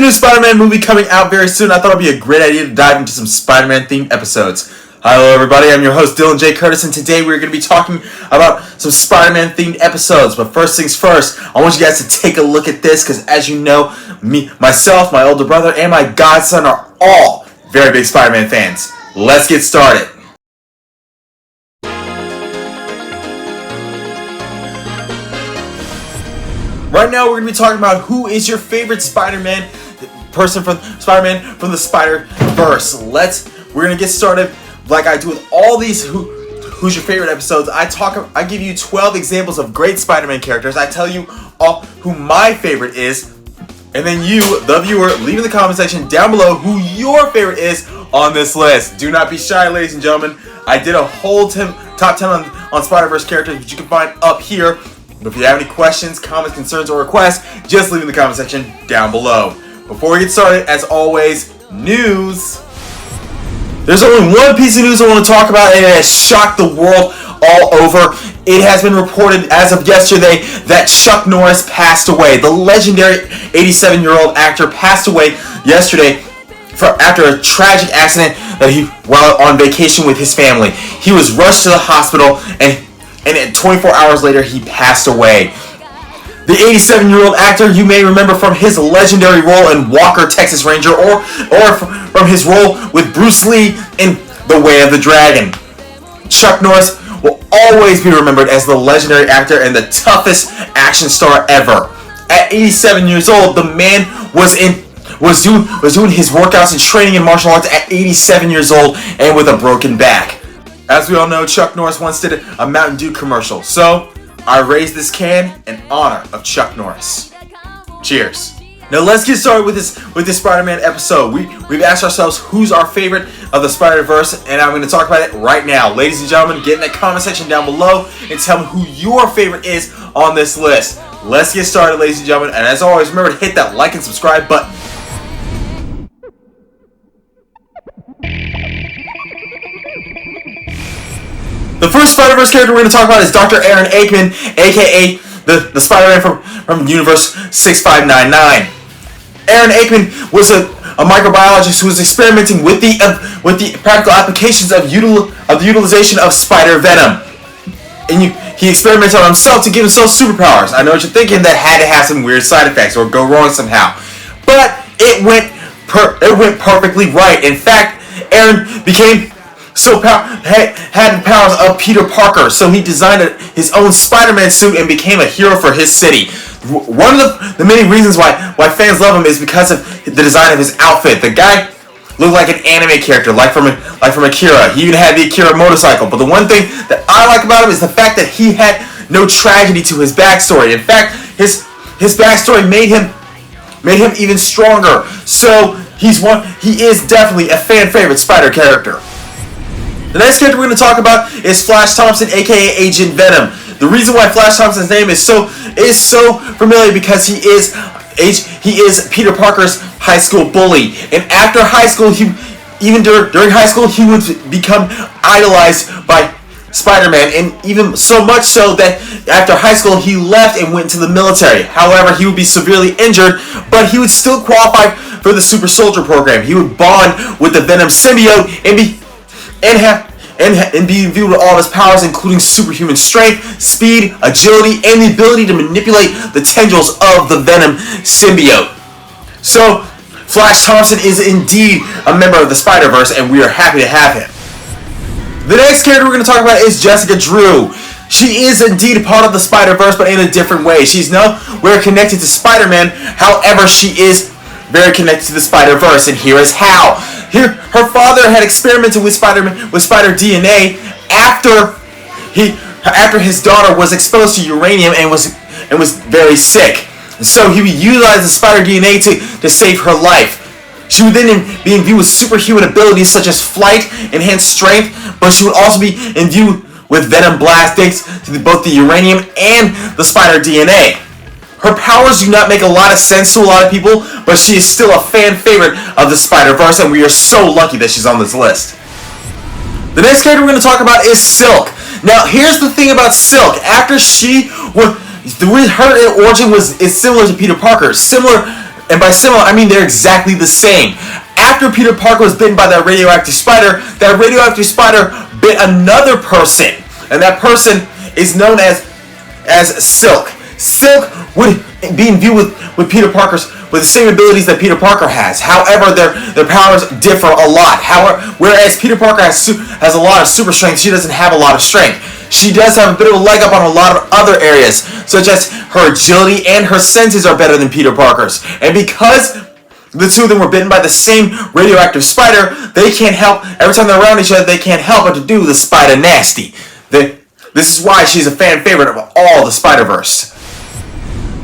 new Spider-Man movie coming out very soon. I thought it'd be a great idea to dive into some Spider-Man themed episodes. Hello everybody, I'm your host Dylan J. Curtis, and today we're going to be talking about some Spider-Man themed episodes. But first things first, I want you guys to take a look at this, because as you know, myself, my older brother, and my godson are all very big Spider-Man fans. Let's get started. Right now, we're going to be talking about who is your favorite Spider-Man person from Spider-Man from the Spider-Verse. We're going to get started like I do with all these Who's Your Favorite episodes. I give you 12 examples of great Spider-Man characters. I tell you all who my favorite is, and then you, the viewer, leave in the comment section down below who your favorite is on this list. Do not be shy, ladies and gentlemen. I did a whole top 10 on Spider-Verse characters, which you can find up here. But if you have any questions, comments, concerns, or requests, just leave in the comment section down below. Before we get started, as always, news. There's only one piece of news I want to talk about, and it has shocked the world all over. It has been reported as of yesterday that Chuck Norris passed away. The legendary 87-year-old actor passed away yesterday after a tragic accident while on vacation with his family. He was rushed to the hospital, and 24 hours later, he passed away. The 87-year-old actor, you may remember from his legendary role in Walker, Texas Ranger, or from his role with Bruce Lee in The Way of the Dragon. Chuck Norris will always be remembered as the legendary actor and the toughest action star ever. At 87 years old, the man was doing his workouts and training in martial arts at 87 years old and with a broken back. As we all know, Chuck Norris once did a Mountain Dew commercial, so I raise this can in honor of Chuck Norris. Cheers. Now let's get started with this Spider-Man episode. We've asked ourselves who's our favorite of the Spider-Verse, and I'm going to talk about it right now. Ladies and gentlemen, get in the comment section down below and tell me who your favorite is on this list. Let's get started, ladies and gentlemen, and as always, remember to hit that like and subscribe button. The first Spider-Verse character we're going to talk about is Dr. Aaron Aikman, aka the Spider-Man from Universe 6599. Aaron Aikman was a microbiologist who was experimenting with the practical applications of the utilization of spider venom. And he experimented on himself to give himself superpowers. I know what you're thinking, that had to have some weird side effects or go wrong somehow. But it went perfectly right. In fact, Aaron had the powers of Peter Parker, so he designed his own Spider-Man suit and became a hero for his city. One of the many reasons why fans love him is because of the design of his outfit. The guy looked like an anime character, like from Akira. He even had the Akira motorcycle. But the one thing that I like about him is the fact that he had no tragedy to his backstory. In fact, his backstory made him even stronger. So he is definitely a fan favorite Spider character. The next character we're going to talk about is Flash Thompson, aka Agent Venom. The reason why Flash Thompson's name is so familiar because he is Peter Parker's high school bully, and after high school, during high school, he would become idolized by Spider-Man, and even so much so that after high school, he left and went to the military. However, he would be severely injured, but he would still qualify for the Super Soldier program. He would bond with the Venom symbiote and be imbued with all of his powers, including superhuman strength, speed, agility, and the ability to manipulate the tendrils of the Venom symbiote. So, Flash Thompson is indeed a member of the Spider-Verse, and we are happy to have him. The next character we're going to talk about is Jessica Drew. She is indeed a part of the Spider-Verse, but in a different way. She's nowhere connected to Spider-Man, however, she is very connected to the Spider-Verse, and here is how. Her father had experimented with spider DNA after his daughter was exposed to uranium and was very sick. So he would utilize the spider DNA to save her life. She would then be imbued with superhuman abilities such as flight, enhanced strength, but she would also be imbued with venom blast thanks to both the uranium and the spider DNA. Her powers do not make a lot of sense to a lot of people, but she is still a fan favorite of the Spider-Verse, and we are so lucky that she's on this list. The next character we're going to talk about is Silk. Now, here's the thing about Silk. After her origin is similar to Peter Parker. Similar And by similar, I mean they're exactly the same. After Peter Parker was bitten by that radioactive spider bit another person. And that person is known as Silk. Silk would be imbued with Peter Parker's with the same abilities that Peter Parker has. However, their powers differ a lot. Whereas Peter Parker has a lot of super strength, she doesn't have a lot of strength. She does have a bit of a leg up on a lot of other areas, such as her agility and her senses are better than Peter Parker's. And because the two of them were bitten by the same radioactive spider, they can't help, every time they're around each other, they can't help but to do the spider nasty. This is why she's a fan favorite of all the Spider-Verse.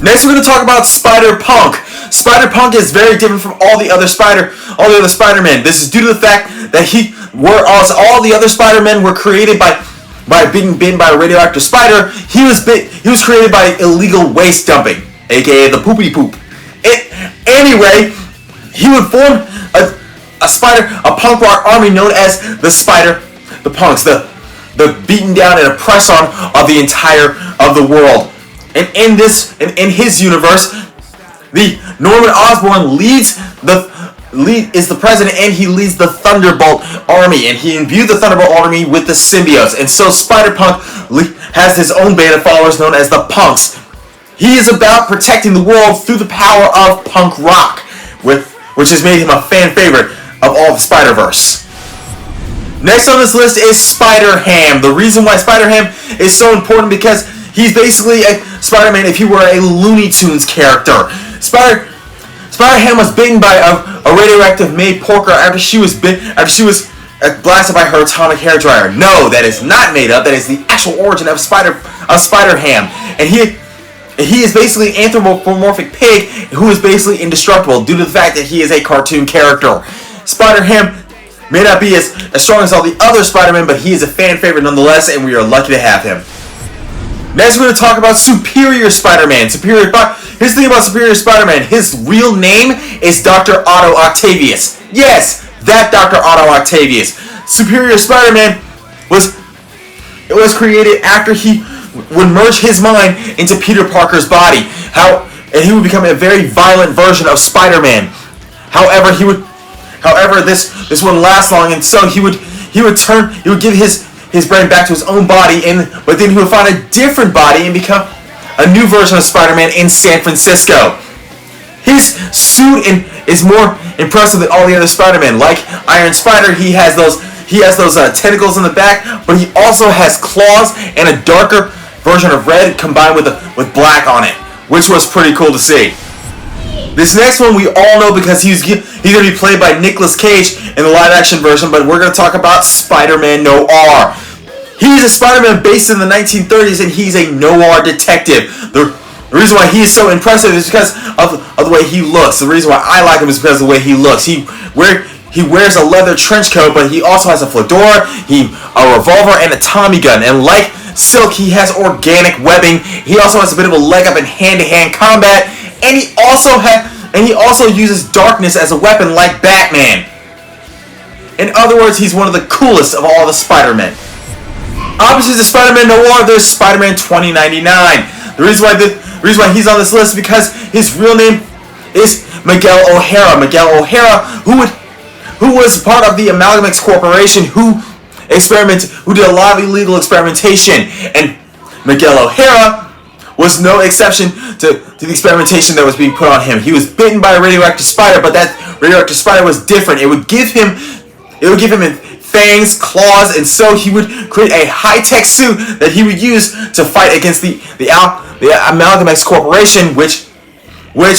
Next, we're going to talk about Spider-Punk. Spider-Punk is very different from all the other Spider-Men. This is due to the fact that all the other Spider-Men were created by being bitten by a radioactive spider. He was created by illegal waste dumping, aka the poopy poop. Anyway, he would form a punk rock army known as the Punks, the beaten down and oppressed of the world. And in his universe, the Norman Osborn is the president, and he leads the Thunderbolt Army, and he imbued the Thunderbolt Army with the symbiotes. And so Spider-Punk has his own band of followers known as the Punks. He is about protecting the world through the power of punk rock, which has made him a fan favorite of all the Spider-Verse. Next on this list is Spider-Ham. The reason why Spider-Ham is so important because he's basically a Spider-Man if he were a Looney Tunes character. Spider-Ham was bitten by a radioactive May Porker after she was blasted by her atomic hairdryer. No, that is not made up. That is the actual origin of Spider-Ham. And he is basically an anthropomorphic pig who is basically indestructible due to the fact that he is a cartoon character. Spider-Ham may not be as strong as all the other Spider-Men, but he is a fan favorite nonetheless, and we are lucky to have him. Next, we're going to talk about Superior Spider-Man. Here's the thing about Superior Spider-Man. His real name is Dr. Otto Octavius. Yes, that Dr. Otto Octavius. Superior Spider-Man was created after he would merge his mind into Peter Parker's body. And he would become a very violent version of Spider-Man. However, this wouldn't last long, and so he would give his brain back to his own body, but then he would find a different body and become a new version of Spider-Man in San Francisco. His suit is more impressive than all the other Spider-Men. Like Iron Spider, he has those tentacles in the back, but he also has claws and a darker version of red combined with black on it, which was pretty cool to see. This next one we all know because he's going to be played by Nicolas Cage in the live-action version, but we're going to talk about Spider-Man Noir. He's a Spider-Man based in the 1930s, and he's a noir detective. The reason why he is so impressive is because of the way he looks. The reason why I like him is because of the way he looks. He wears a leather trench coat, but he also has a fedora, a revolver, and a Tommy gun. And like Silk, he has organic webbing. He also has a bit of a leg up in hand-to-hand combat. And he also uses darkness as a weapon like Batman. In other words, he's one of the coolest of all the Spider-Men. Opposite to Spider-Man Noir, there's Spider-Man 2099. The reason why he's on this list is because his real name is Miguel O'Hara. Miguel O'Hara, who was part of the Amalgamax Corporation, who did a lot of illegal experimentation. And Miguel O'Hara was no exception to the experimentation that was being put on him. He was bitten by a radioactive spider, but that radioactive spider was different. It would give him fangs, claws, and so he would create a high-tech suit that he would use to fight against the Amalgamax Corporation, which would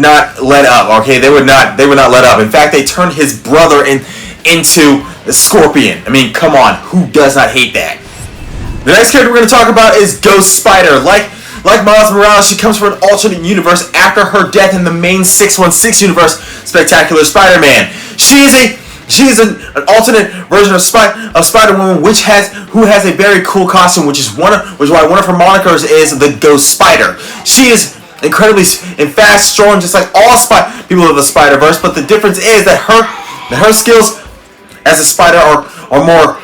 not let up. Okay, they would not let up. In fact, they turned his brother into the Scorpion. I mean, come on, who does not hate that? The next character we're going to talk about is Ghost Spider. Like Miles Morales, she comes from an alternate universe after her death in the main 616 universe, Spectacular Spider-Man. She is an alternate version of Spider-Woman, who has a very cool costume, which is why one of her monikers is the Ghost Spider. She is incredibly fast, strong, just like all people of the Spider-Verse, but the difference is that her skills as a spider are more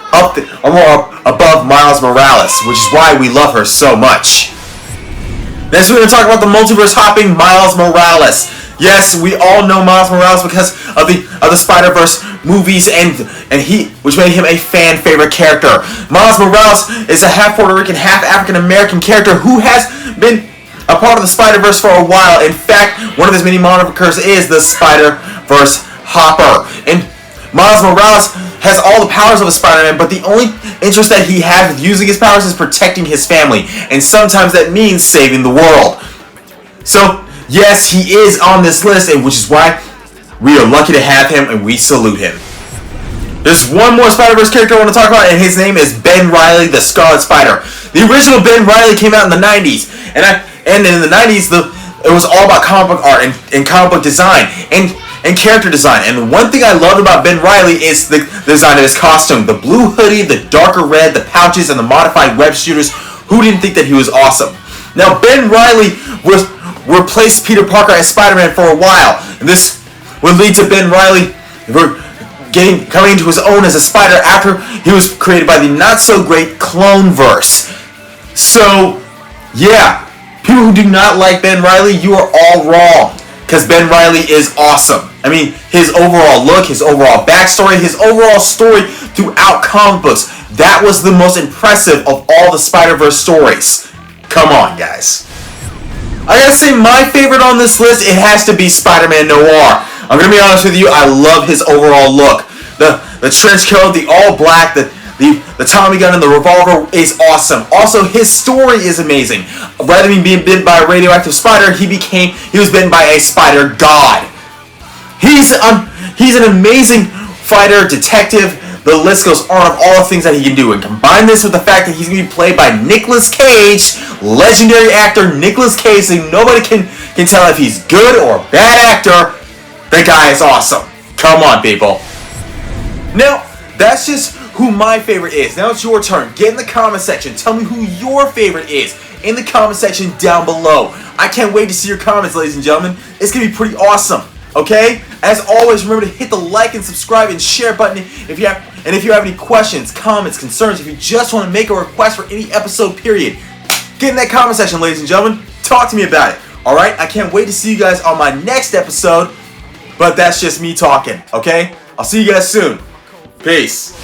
above Miles Morales, which is why we love her so much. Next, we're going to talk about the multiverse hopping Miles Morales. Yes, we all know Miles Morales because of the Spider-Verse movies, and which made him a fan favorite character. Miles Morales is a half Puerto Rican, half African American character who has been a part of the Spider-Verse for a while. In fact, one of his many monikers is the Spider-Verse Hopper. And Miles Morales has all the powers of a Spider-Man, but the only interest that he has with using his powers is protecting his family, and sometimes that means saving the world. So, yes, he is on this list, and which is why we are lucky to have him, and we salute him. There's one more Spider-Verse character I want to talk about, and his name is Ben Reilly, the Scarlet Spider. The original Ben Reilly came out in the 90s, and in the 90s, it was all about comic book art and comic book design and character design. And one thing I loved about Ben Reilly is the design of his costume. The blue hoodie, the darker red, the pouches, and the modified web shooters. Who didn't think that he was awesome? Now, Ben Reilly replaced Peter Parker as Spider-Man for a while. And this would lead to Ben Reilly coming into his own as a spider after he was created by the not-so-great Cloneverse. So, yeah. People who do not like Ben Reilly, you are all wrong. Because Ben Reilly is awesome. I mean, his overall look, his overall backstory, his overall story throughout comic books. That was the most impressive of all the Spider-Verse stories. Come on, guys. I gotta say, my favorite on this list, it has to be Spider-Man Noir. I'm gonna be honest with you, I love his overall look. The trench coat, the all black, the Tommy gun and the revolver is awesome. Also, his story is amazing. Rather than being bitten by a radioactive spider, he was bitten by a spider god. He's an amazing fighter, detective. The list goes on of all the things that he can do. And combine this with the fact that he's going to be played by Nicolas Cage, legendary actor Nicolas Cage, so nobody can tell if he's good or bad actor. The guy is awesome. Come on, people. Now, that's just who my favorite is. Now it's your turn. Get in the comment section. Tell me who your favorite is in the comment section down below. I can't wait to see your comments, ladies and gentlemen. It's going to be pretty awesome. Okay? As always, remember to hit the like and subscribe and share button if you have any questions, comments, concerns, if you just want to make a request for any episode, period. Get in that comment section, ladies and gentlemen. Talk to me about it. Alright? I can't wait to see you guys on my next episode. But that's just me talking. Okay? I'll see you guys soon. Peace.